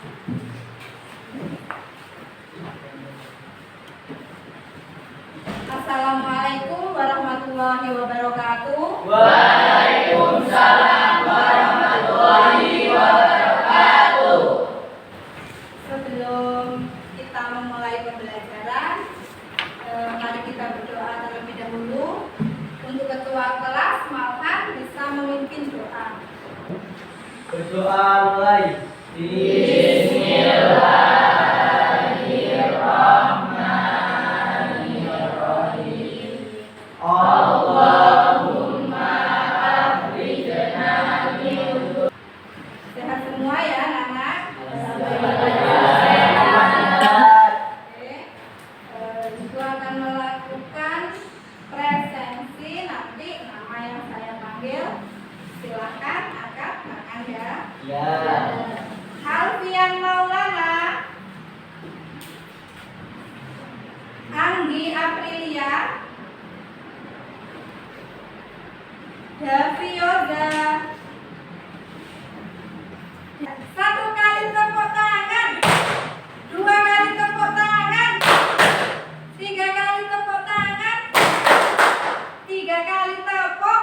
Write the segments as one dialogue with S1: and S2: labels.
S1: Assalamualaikum warahmatullahi wabarakatuh.
S2: Waalaikumsalam warahmatullahi wabarakatuh.
S1: Sebelum kita memulai pembelajaran, mari kita berdoa terlebih dahulu. Untuk ketua kelas, mohon bisa memimpin doa.
S2: Berdoa mulai. Allahumma akhrijna min.
S1: Sehat semua ya anak-anak? Oke. Ibu akan melakukan presensi nanti nama yang saya panggil. Silakan angkat tangan ya.
S2: Ya.
S1: Alfian Maulana, Anggi Aprilia, Davi Yoga. Satu kali tepuk tangan, dua kali tepuk tangan, tiga kali tepuk tangan, tiga kali tepuk.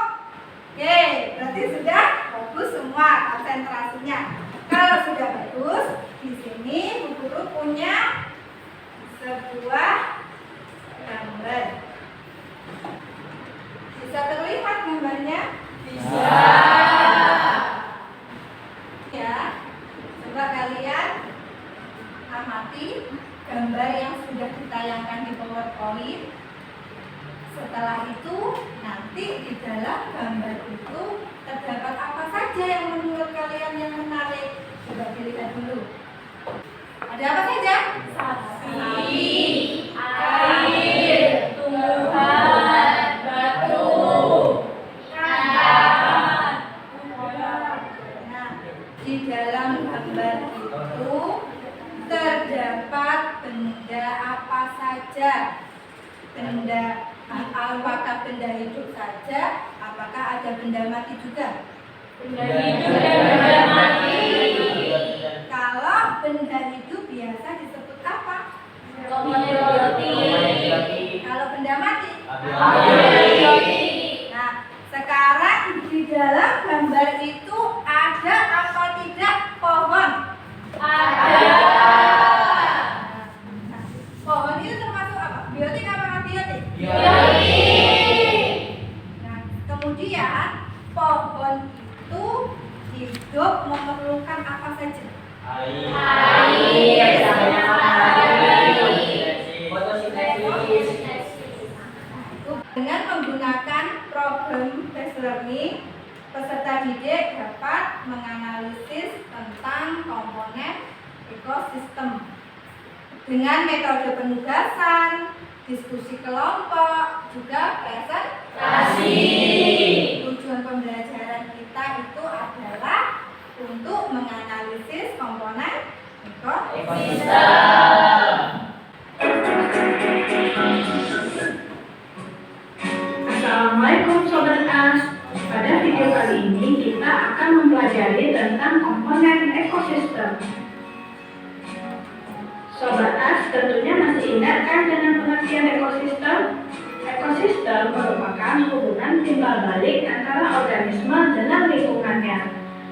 S1: Oke, berarti sudah bagus semua konsentrasinya. Kalau sudah bagus, di sini Bu Guru punya sebuah gambar. Bisa terlihat gambarnya?
S2: Bisa.
S1: Ya, coba kalian amati gambar yang sudah ditayangkan di PowerPoint. Setelah itu, nanti di dalam gambar itu terdapat apa saja yang menurut kalian yang menarik. Coba dilihat dulu. Ada apa saja? Sapi, air, tumbuhan, batu, tanah. Nah, di dalam gambar itu terdapat benda apa saja? Apakah benda hidup saja? Apakah ada benda mati juga?
S2: Benda hidup dan benda mati.
S1: Kalau benda hidup biasa disebut apa?
S2: Biotik.
S1: Kalau benda mati?
S2: Abiotik.
S1: Nah, sekarang di dalam gambar itu ada apa tidak pohon?
S2: Ada.
S1: Nah, pohon itu termasuk apa? Biotik apa abiotik?
S2: Biotik.
S1: Nah, kemudian pohon itu hidup memerlukan apa saja?
S2: Air.
S1: Dengan menggunakan program Fast Learning, peserta didik dapat menganalisis tentang komponen ekosistem dengan metode penugasan, diskusi kelompok, juga presentasi. Tujuan pembelajaran kita itu adalah untuk menganalisis komponen ekosistem.
S3: Assalamualaikum Sobat AS. Pada video kali ini kita akan mempelajari tentang komponen ekosistem. Sobat AS tentunya masih ingat kan dengan pengertian ekosistem? Ekosistem merupakan hubungan timbal balik antara organisme dengan lingkungannya.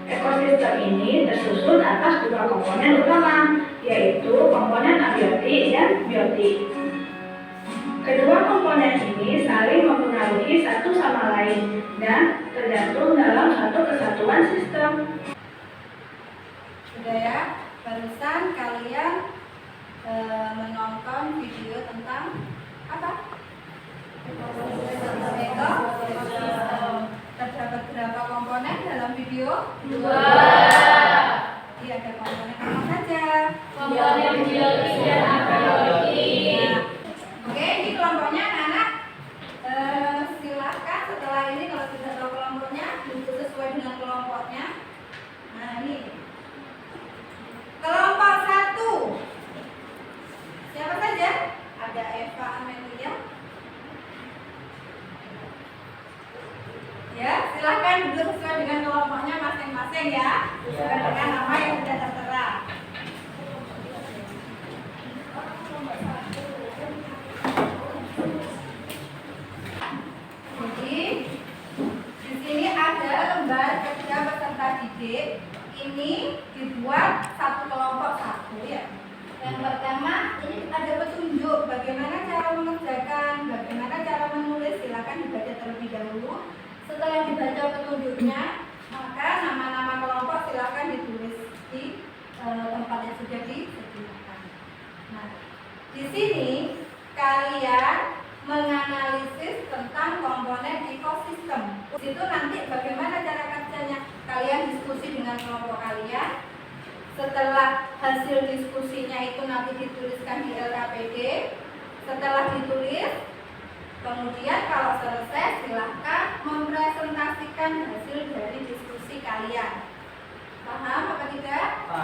S3: Ekosistem ini tersusun atas dua komponen utama, yaitu komponen abiotik dan biotik. Kedua komponen ini saling mempengaruhi satu sama lain dan tergantung dalam satu kesatuan sistem.
S1: Sudah ya, barusan kalian menonton video tentang apa? Ekosistem. Terdapat berapa komponen dalam video? 2. Iya, ada komponen apa saja?
S2: Komponen biotik dan abiotik.
S1: Oke, ini kelompoknya anak-anak. Silahkan setelah ini kalau sudah tahu kelompoknya, duduk sesuai dengan kelompoknya. Nah, ini kelompok 1. Siapa saja? Ada Eva Amelia. Ya, silahkan duduk sesuai dengan kelompoknya masing-masing ya. Sesuai dengan nama yang sudah tertera. Yang pertama, ini ada petunjuk bagaimana cara mengerjakan, bagaimana cara menulis. Silakan dibaca terlebih dahulu. Setelah dibaca petunjuknya, maka nama-nama kelompok silakan ditulis di tempat yang sudah disediakan. Nah, di sini kalian menganalisis tentang komponen ekosistem. Di situ nanti bagaimana cara kerjanya, kalian diskusi dengan kelompok kalian. Setelah hasil diskusinya itu nanti dituliskan di LKPD. Setelah ditulis, kemudian kalau selesai silahkan mempresentasikan hasil dari diskusi kalian. Paham apa tidak?
S2: Paham.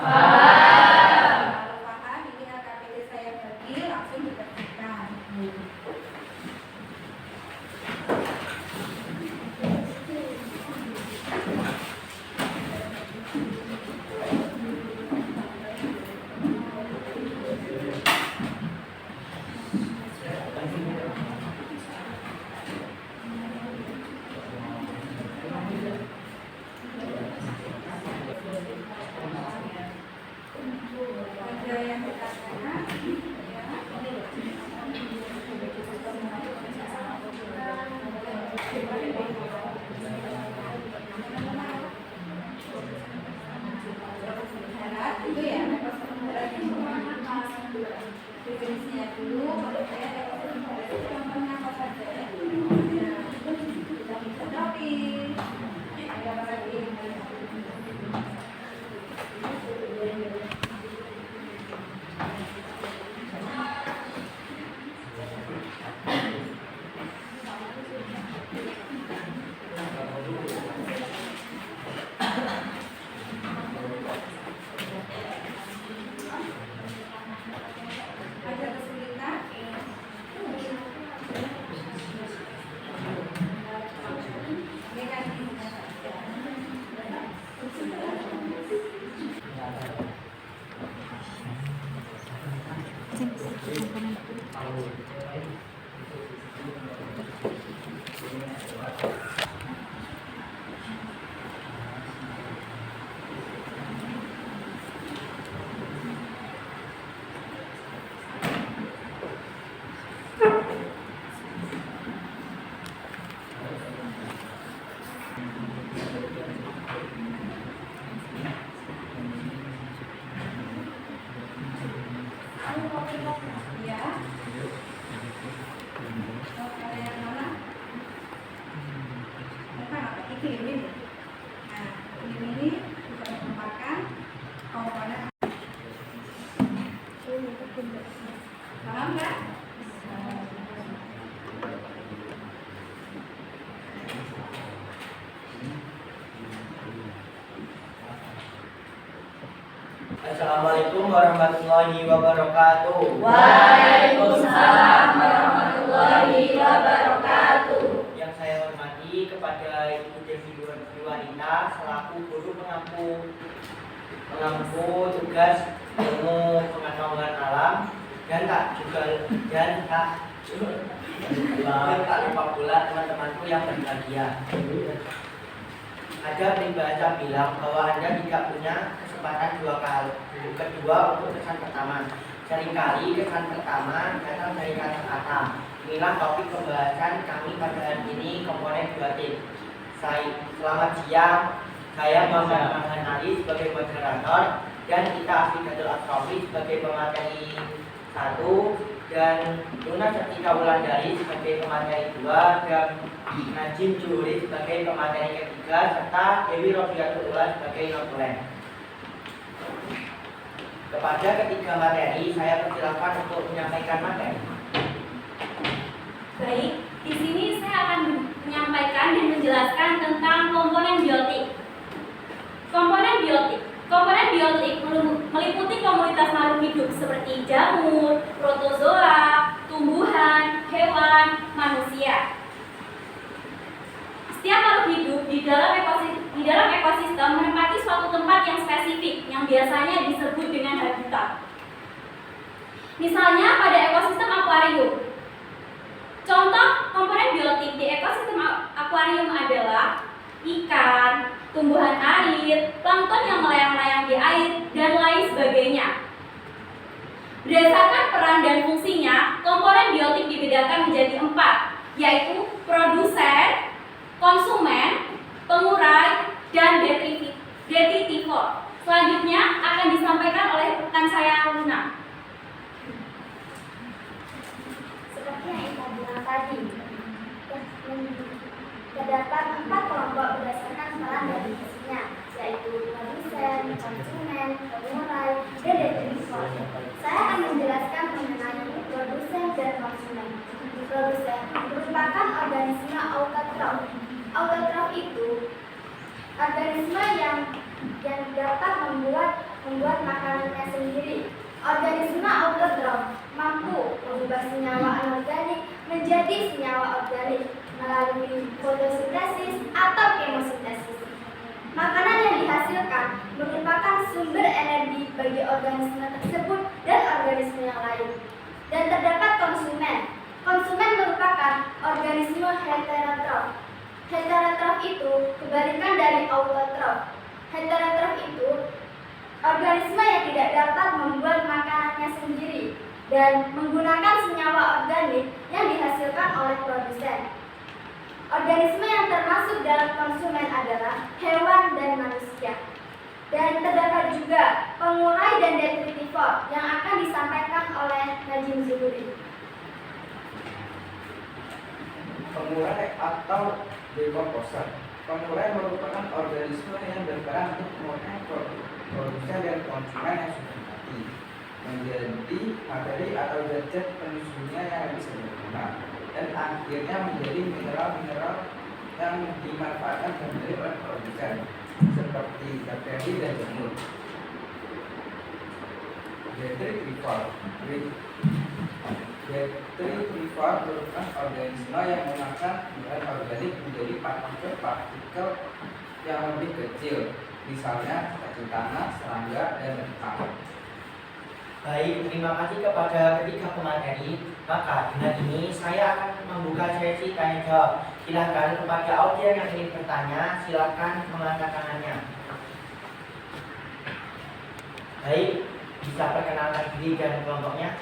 S1: Kalau paham, ini LKPD saya bagi, langsung dikerjakan. Ada yang bertanya? Itu ya, definisinya dulu, kalau saya contohnya apa saja ya. Kita bisa copy. Ada apa lagi? Ada kesulitan? Ini kan ya. Kalau yang mana? Apa? Ini. Nah, ini bisa ditambahkan komponen. Paham kan?
S2: Assalamualaikum warahmatullahi wabarakatuh.
S4: Waalaikumsalam warahmatullahi wabarakatuh.
S2: Yang saya hormati kepada Ibu Devi Wanita selaku guru pengampu tugas ilmu pengetahuan alam dan tak lupa pula teman-temanku yang berbahagia. Ada peribahasa bilang bahwa Anda tidak punya kesempatan kedua untuk kesan pertama. Seringkali kesan pertama datang dari kata-kata. Inilah topik pembahasan kami pada hari ini, komponen 2T. Selamat siang, saya Muhammad Farhan Ali sebagai moderator dan kita Afidatul Asrofi sebagai pemateri 1 dan Luna Sertika Wulandari sebagai pemateri 2 dan Najim Juhuri sebagai pemateri ketiga serta Dewi Robiatul Ula sebagai notulen. Kepada ketiga materi, saya persilakan untuk menyampaikan materi.
S4: Baik, di sini saya akan menyampaikan dan menjelaskan tentang komponen biotik. Komponen biotik meliputi komunitas makhluk hidup seperti jamur, protozoa, tumbuhan, hewan, manusia. Setiap makhluk hidup di dalam ekosistem menempati suatu tempat yang spesifik yang biasanya disebut dengan habitat. Misalnya pada ekosistem akuarium. Contoh komponen biotik di ekosistem akuarium adalah ikan, tumbuhan air, plankton yang melayang-layang di air, dan lain sebagainya. Berdasarkan peran dan fungsinya, komponen biotik dibedakan menjadi 4, yaitu produsen, konsumen, pengurai, dan detritivor. Selanjutnya akan disampaikan oleh rekan saya Luna.
S5: Seperti yang Ika bilang tadi, terdapat 4 kelompok berdasarkan peran dan fungsinya, yaitu produsen, konsumen, pengurai, dan detritivor. Saya akan menjelaskan mengenai produsen dan konsumen. Produsen merupakan organisme autotrof. Autotrof itu organisme yang dapat membuat makanannya sendiri. Organisme autotrof mampu mengubah senyawa anorganik menjadi senyawa organik melalui fotosintesis atau kemosintesis. Makanan yang dihasilkan merupakan sumber energi bagi organisme tersebut dan organisme yang lain. Dan terdapat konsumen. Konsumen merupakan organisme heterotrof. Heterotrof itu kebalikan dari autotrof. Heterotrof itu organisme yang tidak dapat membuat makanannya sendiri dan menggunakan senyawa organik yang dihasilkan oleh produsen. Organisme yang termasuk dalam konsumen adalah hewan dan manusia. Dan terdapat juga pengurai dan detritivor yang akan disampaikan oleh Najim Zuhuri.
S6: Pengurai atau decomposer. Pengurai merupakan organisme yang berperan untuk menguraikan produsen dan konsumen yang sudah mati menjadi materi atau zat penyusunnya yang lebih sederhana dan akhirnya menjadi mineral-mineral yang dimanfaatkan kembali oleh produsen seperti bakteri dan jamur. Detritivor. Detritivor merupakan organisme yang memakan bahan organik menjadi partikel-partikel yang lebih kecil, misalnya cacing tanah, serangga, dan letah.
S2: Baik, terima kasih kepada ketiga pemateri. Maka dengan ini saya akan membuka sesi tanya jawab. Silakan kepada audiens yang ingin bertanya, silakan mengangkat tangannya. Baik, bisa perkenalkan diri dan kelompoknya.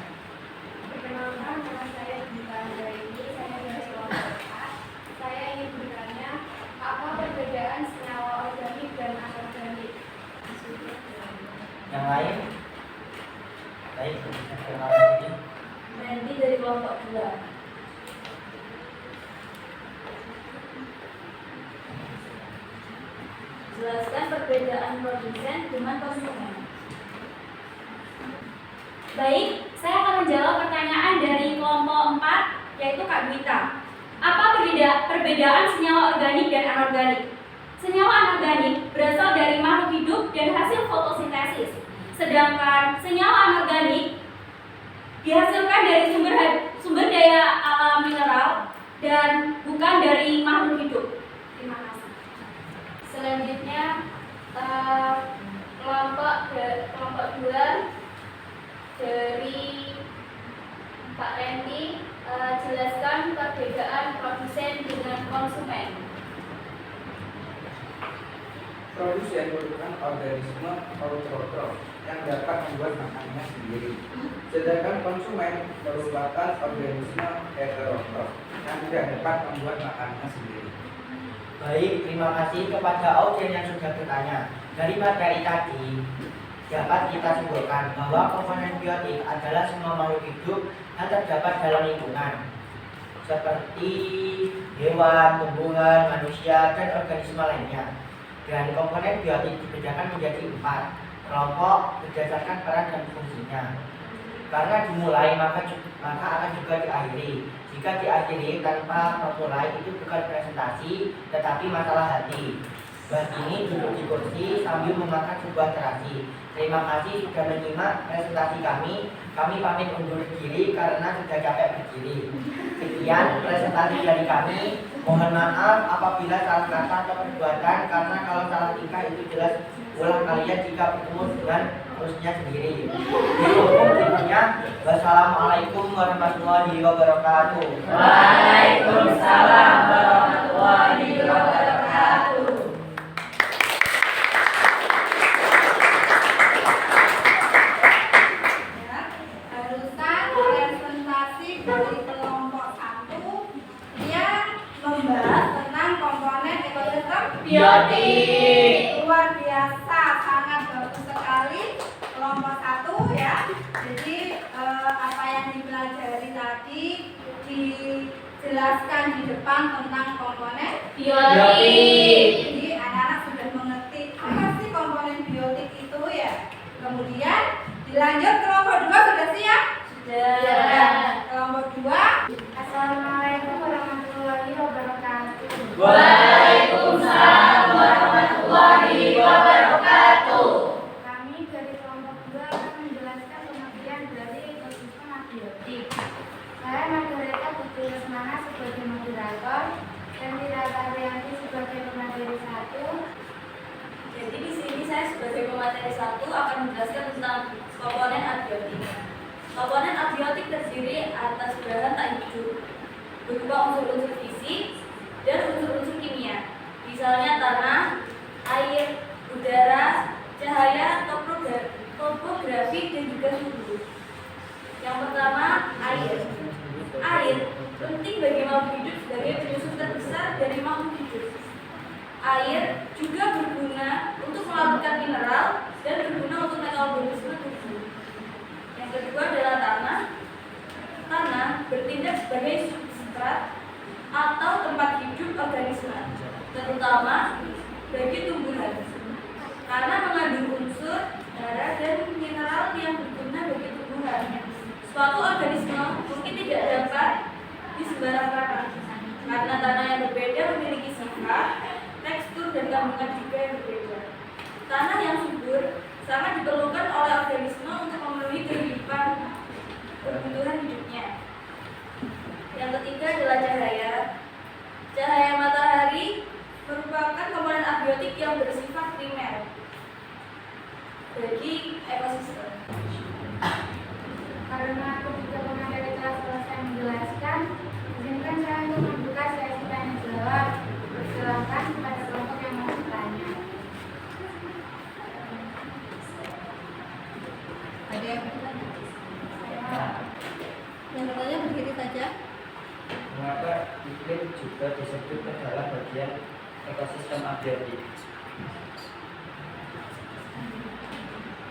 S5: Perkenalkan, nama saya Dita Anggraini, saya dari kelompok A. Saya ingin bertanya, apa perbedaan senyawa organik dan anorganik?
S2: Yang lain? Baik, bisa perkenalkan diri.
S4: Nanti dari kelompok 2. Jelaskan perbedaan produsen dengan konsumen. Baik, saya akan menjawab pertanyaan dari kelompok 4, yaitu Kak Dwita. Apa perbedaan senyawa organik dan anorganik? Senyawa anorganik berasal dari makhluk hidup dan hasil fotosintesis. Sedangkan senyawa anorganik dihasilkan dari sumber daya alam mineral dan bukan dari makhluk hidup. Terima kasih. Selanjutnya kelompok 2 dari Pak Randy, jelaskan perbedaan produsen dengan konsumen.
S6: Produsen merupakan organisme autotrof yang dapat membuat makanannya sendiri. Sedangkan konsumen merupakan organisme heterotrof yang tidak dapat membuat makanannya sendiri.
S2: Baik, terima kasih kepada audiens yang sudah bertanya. Dari materi tadi dapat kita simpulkan bahwa komponen biotik adalah semua makhluk hidup yang terdapat dalam lingkungan seperti hewan, tumbuhan, manusia, dan organisme lainnya. Dan komponen biotik dibedakan menjadi 4 kelompok berdasarkan peran dan fungsinya. Karena dimulai maka akan juga diakhiri. Jika diakhiri tanpa memulai itu bukan presentasi tetapi masalah hati. Bahas ini duduk di kursi sambil memakan sebuah terasi. Terima kasih sudah menyimak presentasi kami. Kami pamit undur diri karena sudah capek berdiri. Sekian presentasi dari kami. Mohon maaf apabila salah kata atau perbuatan, karena kalau salah tingkah itu jelas ulah kalian jika bertemu dengan terusnya sendiri. Wassalamualaikum warahmatullahi wabarakatuh.
S1: Waalaikumsalam warahmatullahi wabarakatuh. Ya,
S2: Abiotik.
S1: Luar biasa, sangat bagus sekali kelompok 1 ya. Jadi apa yang dipelajari tadi dijelaskan di depan tentang komponen
S4: Biotik.
S1: Jadi anak-anak sudah mengerti apa sih komponen biotik itu ya. Kemudian dilanjut kelompok 2 sudah siap?
S4: Sudah.
S1: Kelompok 2.
S5: Assalamualaikum warahmatullahi wabarakatuh.
S4: Waalaikumsalam warahmatullahi wabarakatuh.
S5: Kami dari kelompok 2 akan menjelaskan pengertian dari ekosistem abiotik. Saya Margareta Putri Lesmana sebagai moderator dan Tirata Arianti sebagai pemateri 1.
S4: Jadi di sini saya sebagai pemateri 1 akan menjelaskan tentang komponen abiotik. Komponen abiotik terdiri atas bahan tak hidup berupa unsur-unsur fisik dan unsur-unsur kimia. Misalnya tanah, air, udara, cahaya, topografi dan juga suhu. Yang pertama, air. Air penting bagi makhluk hidup sebagai penyusun terbesar dari makhluk hidup. Air juga berguna untuk melarutkan mineral dan berguna untuk metabolisme tubuh. Yang kedua adalah tanah. Tanah bertindak sebagai substrat atau tempat hidup organisme, terutama bagi tumbuhan, karena mengandung unsur, darah, dan mineral yang berguna bagi tumbuhan. Suatu organisme mungkin tidak dapat di sembarang tanah, karena tanah yang berbeda memiliki sifat, tekstur, dan kandungan juga yang berbeda. Tanah yang subur sangat diperlukan oleh organisme untuk memenuhi kebutuhan hidupnya. Yang ketiga adalah cahaya. Cahaya matahari merupakan komponen abiotik yang bersifat primer bagi ekosistem.
S5: Karena ketiga pemateri telah selesai menjelaskan, izinkan saya untuk membuka sesi tanya jawab. Persilakan kepada kelompok yang mau bertanya.
S1: Ada yang bertanya? Yang bertanya berdiri saja.
S6: Mengapa iklim juga disebut adalah bagian ekosistem abiotik?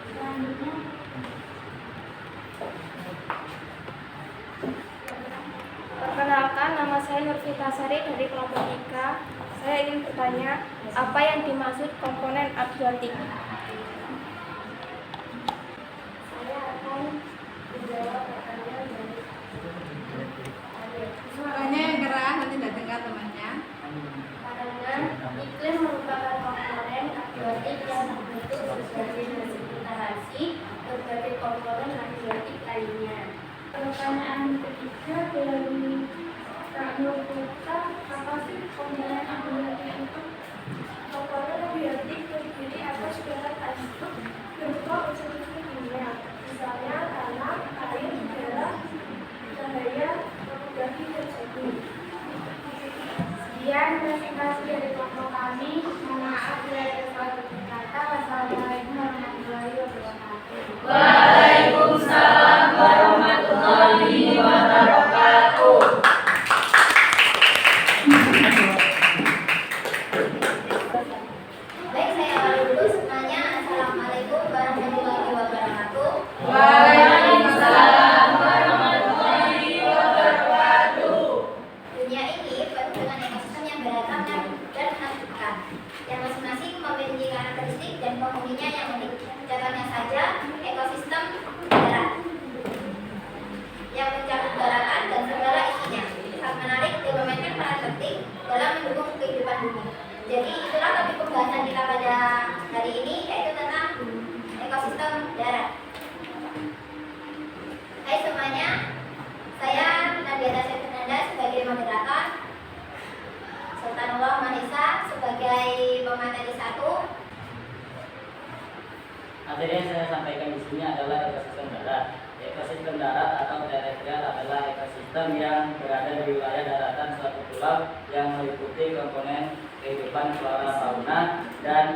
S5: Selanjutnya, perkenalkan, nama saya Nurvita Sari dari kelompok 3. Saya ingin bertanya, apa yang dimaksud komponen abiotik? Saya akan menjawab pertanyaan dari
S1: Suaranya yang keras, nanti tidak dengar temannya.
S5: karena iklim merupakan komponen abiotik yang terbentuk sebagai hasil interaksi berbagai komponen abiotik lainnya. Pertanyaan ketiga dari Kak Nurvita, apa sih komponen abiotik itu? Komponen abiotik terdiri atas bahan tak hidup berupa unsur-unsur kimia, misalnya tanah, air, darah, cahaya, topografi, dan suhu. Sekian presentasi dari kelompok kami. Mohon maaf bila ada salah kata. Wassalamualaikum warahmatullahi wabarakatuh.
S4: Waalaikumsalam warahmatullahi wabarakatuh.
S5: Baik, saya awali dulu semuanya. Assalamualaikum warahmatullahi wabarakatuh.
S4: Waalaikumsalam warahmatullahi wabarakatuh.
S5: Dunia ini penuh dengan ekosistem yang beragam dan menakjubkan, yang masing-masing memiliki karakteristik dan penghuninya yang unik. Contohnya saja ekosistem darat yang mencakup daratan dan segala isinya. Sangat menarik dan memainkan peran penting dalam mendukung kehidupan bumi. Jadi itulah topik pembahasan kita pada hari ini, yaitu tentang ekosistem darat. Hai semuanya, saya Nadia Tasya Fernanda sebagai moderator, Sultanullah Mahesa sebagai pemateri 1.
S7: Materi yang saya sampaikan di sini adalah ekosistem darat. Ekosistem darat atau terestrial adalah ekosistem yang berada di wilayah daratan suatu pulau yang meliputi komponen kehidupan flora fauna dan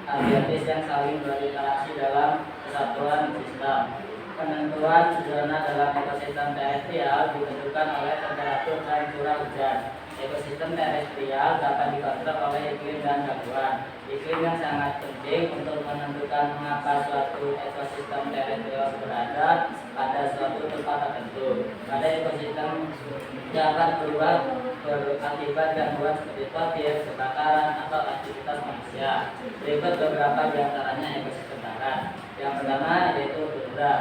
S7: abiotis yang saling berinteraksi dalam kesatuan sistem. Penentuan zona dalam ekosistem terestrial ditentukan oleh temperatur dan curah hujan. Ekosistem terestrial dapat dikontrol oleh iklim dan gangguan. Iklim yang sangat penting untuk menentukan mengapa suatu ekosistem terestrial berada pada suatu tempat tertentu. Pada ekosistem dapat berubah berakibat gangguan seperti petir, kebakaran, atau aktivitas manusia. Berikut beberapa di antaranya ekosistem darat. Yang pertama yaitu tundra.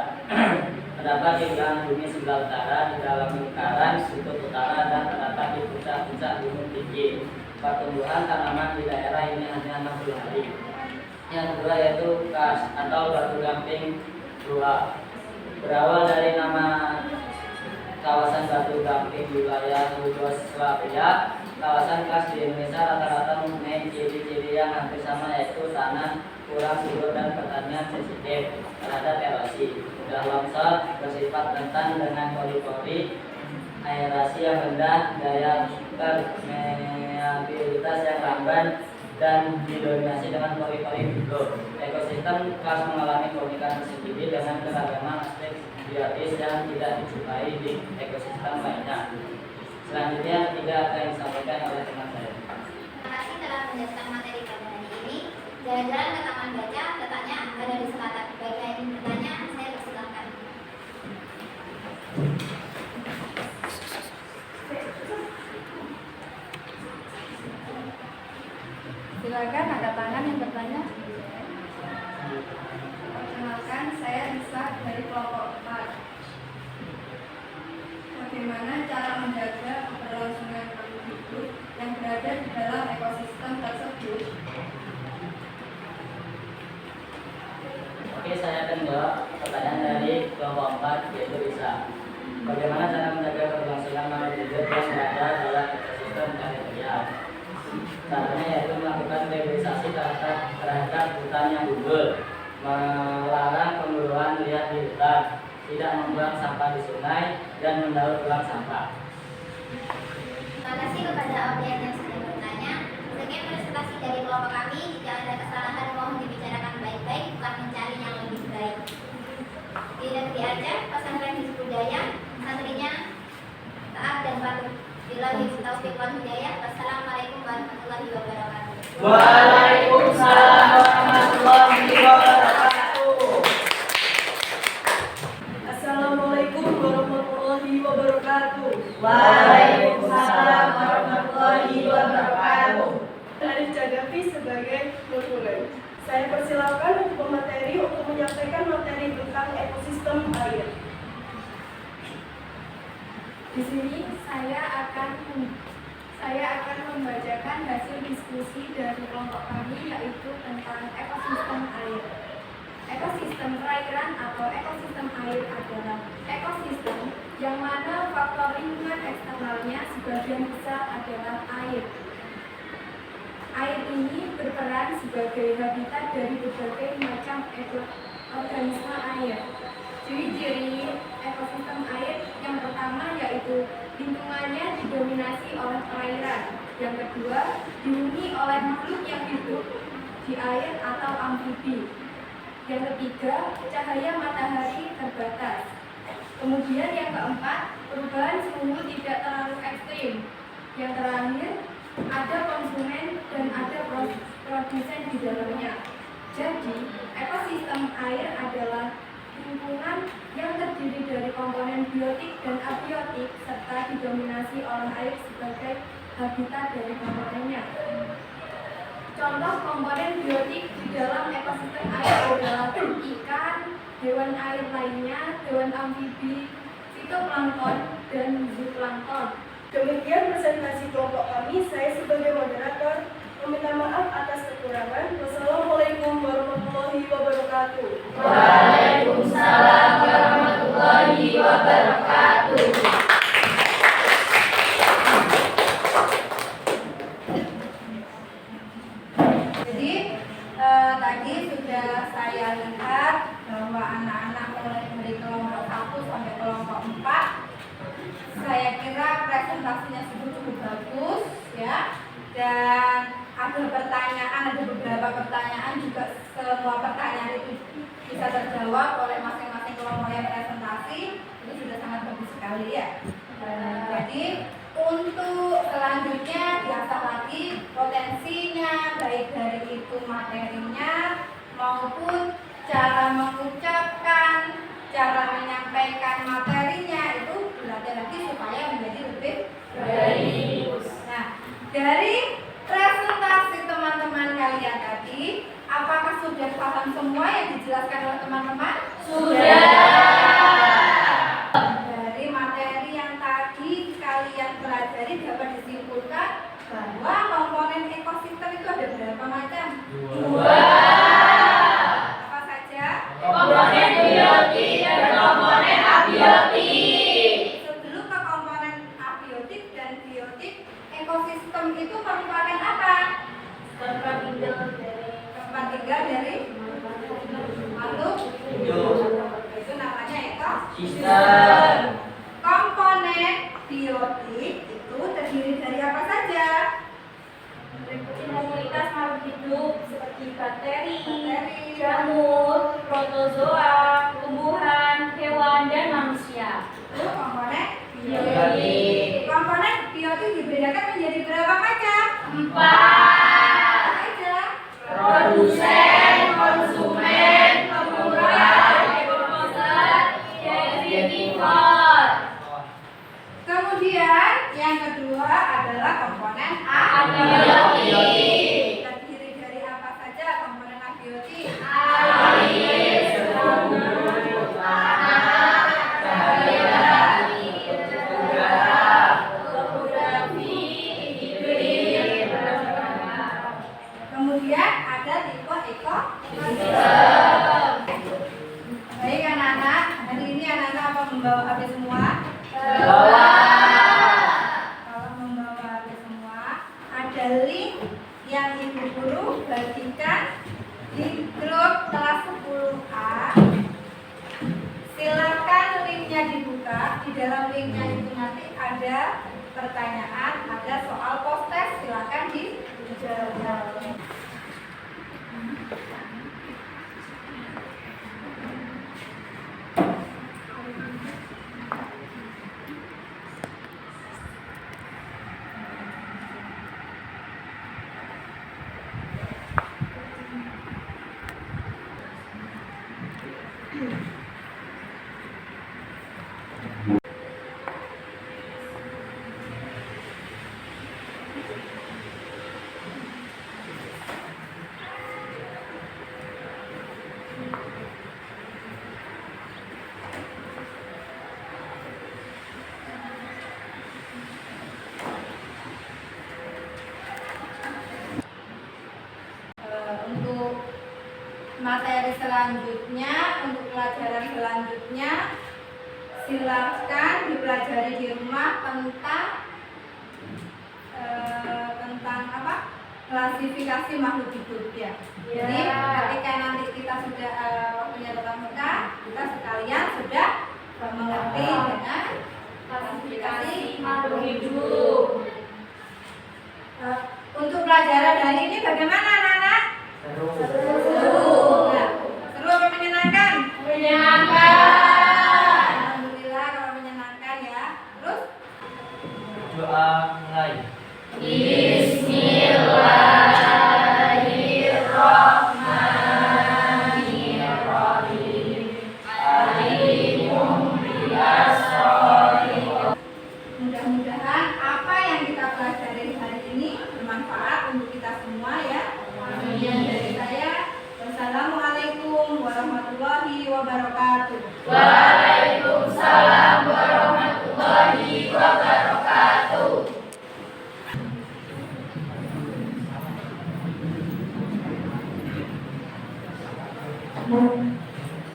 S7: Terdapat di belahan bumi sebelah utara di dalam lingkaran kutub utara dan terdapat di puncak-puncak gunung tinggi. Pertumbuhan tanaman di daerah ini hanya 60 hari. Yang kedua yaitu karst atau batu gamping 2. Berawal dari nama kawasan batu gamping di wilayah Yugoslavia, kawasan karst di Indonesia rata-rata mempunyai ciri-ciri yang hampir sama, yaitu tanah kurang subur dan pertanian sensitif terhadap erosi, mudah longsor, bersifat rentan dengan pori-pori, aerasi yang rendah, daya permeabilitas yang lamban, dan didominasi dengan pori-pori hidup. Ekosistem karst mengalami keunikan tersendiri dengan keragaman aspek biotis yang tidak dijumpai di ekosistem lainnya. Selanjutnya, ketiga akan disampaikan oleh teman saya.
S5: Terima kasih telah menjelaskan materi pada hari ini. Jalan-jalan ke taman baca, letaknya ada di selatan. Bagi yang ingin bertanya, saya persilakan.
S1: Silakan, ada tangan yang bertanya. Perkenalkan, saya Risa dari kelompok 4. Bagaimana cara menjaga keberlangsungan makhluk hidup yang berada di dalam ekosistem tersebut?
S7: Oke, saya akan jawab pertanyaan dari kelompok 4, yaitu Risa. Bagaimana cara menjaga keberlangsungan makhluk hidup yang berada dalam ekosistem terestrial? Caranya yaitu melakukan reboisasi terhadap hutan yang gundul, melarang pemburuan liar di hutan, tidak membuang sampah di sungai, dan mendaur ulang sampah.
S5: Terima kasih kepada audiens yang sudah bertanya. Sekian presentasi dari kelompok kami. Jika ada kesalahan, mohon dibicarakan baik-baik, bukan mencari yang lebih baik. Di negeri Aceh, pesantren Hizbut Budaya, santrinya taat dan patuh. Billahi taufiq wal hidayah. Wassalamualaikum warahmatullahi wabarakatuh.
S2: Waalaikumsalam warahmatullahi wabarakatuh.
S1: Assalamualaikum warahmatullahi wabarakatuh.
S2: Waalaikumsalam warahmatullahi wabarakatuh.
S8: Arif Jagavi sebagai modulur. Saya persilakan untuk pemateri untuk menyampaikan materi tentang ekosistem air.
S1: Di sini saya akan membacakan hasil diskusi dari kelompok kami, yaitu tentang ekosistem air. Ekosistem perairan atau ekosistem air adalah ekosistem yang mana faktor lingkungan eksternalnya sebagian besar adalah air. Air ini berperan sebagai habitat dari berbagai macam organisme air. Ciri-ciri ekosistem air yang pertama yaitu lingkungannya didominasi oleh perairan. Yang kedua, dihuni oleh makhluk yang hidup di air atau amfibi. Yang ketiga, cahaya matahari terbatas. Kemudian yang keempat, perubahan suhu tidak terlalu ekstrim. Yang terakhir, ada konsumen dan ada produsen di dalamnya. Jadi, ekosistem air adalah lingkungan yang terdiri dari komponen biotik dan abiotik serta didominasi oleh air sebagai habitat dari komponennya. Contoh komponen biotik di dalam ekosistem air adalah ikan, hewan air lainnya, hewan amfibi, fitoplankton, dan zooplankton.
S8: Demikian presentasi kelompok kami. Saya sebagai moderator meminta maaf atas kekurangan. Wassalamualaikum warahmatullahi wabarakatuh.
S4: Waalaikumsalam warahmatullahi wabarakatuh.
S1: Jadi tadi sudah saya lihat bahwa anak-anak mulai dari kelompok 1 sampai kelompok 4, saya kira presentasinya sudah cukup bagus ya, dan ada beberapa pertanyaan juga, semua pertanyaan itu bisa terjawab oleh masing-masing kelompok yang presentasi. Itu sudah sangat bagus sekali ya. Jadi untuk selanjutnya
S7: Sistem.
S1: Komponen biotik itu terdiri dari apa saja?
S4: Meliputi komunitas makhluk hidup seperti bakteri, jamur, protozoa, tumbuhan, hewan, dan manusia.
S1: Itu komponen
S7: Biotik.
S1: Komponen biotik dibedakan menjadi berapa macam?
S4: 4.
S1: Apa aja?
S4: Produsen, konsumen, pemurah, dekomposer, definitor.
S1: Kemudian yang kedua adalah komponen
S4: Abiotik.
S1: terdiri dari apa saja komponen abiotik?
S4: Air, serangga, tanah, cahaya, udara, topografi, iklim,
S1: Kemudian ada tipe
S4: ekosistem.
S1: Baik anak-anak, hari ini anak-anak apa membawa HP semua?
S7: Bawa.
S1: Kalau membawa HP semua, ada link yang ibu guru bagikan di grup kelas 10A. Silakan linknya dibuka. Di dalam linknya itu nanti ada pertanyaan, ada soal post test. Silakan dijawab. Untuk materi selanjutnya, untuk pelajaran selanjutnya, silakan dipelajari di rumah tentang apa? Klasifikasi makhluk hidup ya. Jadi ketika nanti kita sudah waktunya tatap muka, kita sekalian sudah mengerti dengan
S4: Klasifikasi makhluk hidup.
S1: Untuk pelajaran hari ini bagaimana anak-anak?
S7: Seru.
S1: Nah, seru apa menyenangkan?
S4: Menyenangkan.
S1: Alhamdulillah kalau menyenangkan ya. Terus
S2: Doa mulai.
S1: mudah-mudahan apa yang kita pelajari hari ini bermanfaat untuk kita semua ya. Amin. Dari saya, wassalamualaikum warahmatullahi wabarakatuh.
S4: Waalaikumsalam warahmatullahi